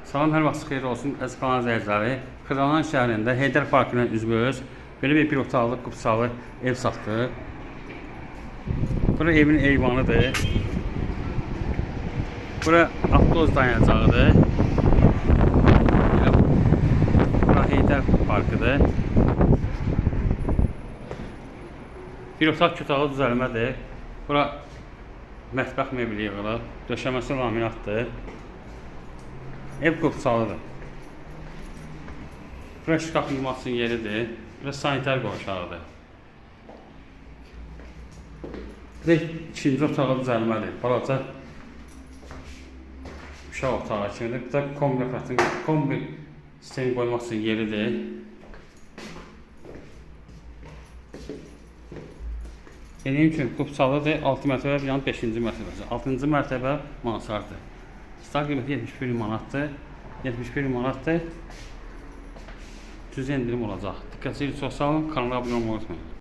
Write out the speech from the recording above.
Salam, hər vaxt xeyir olsun əziz kanal izləyiciləri. Xırdalan şəhərində Heydər Parkı ilə üzbəüz belə bir otaqlı qupsalı ev satdıq. Bura evin eyvanıdır. Bura avtobus dayanacağıdır. Bura Heydər Parkıdır. Bir otaq kütağı düzəlmədir. Bura mətbəx mebeli yığılıb. Döşəməsi laminatdır. Ev qupsalıdır. Bura şkaf yığmaq üçün yeridir. Bura sanitar qovşağıdır. Bura ikinci otağı düzəlmədir. Balaca uşaq otağı kimidir. Bura kombi sistemi qoymaq üçün yeridir. Dediyim kimi qupsalıdır. 6 mərtəbə, bir yan 5-ci mərtəbəsi. 6-cı mərtəbə mansardır. Start qiyməti 71 manatdır. 71 manatdır. Düz endirim olacaq. Diqqətinizi çox sağ olun. Kanala abunə olmayı unutmayın.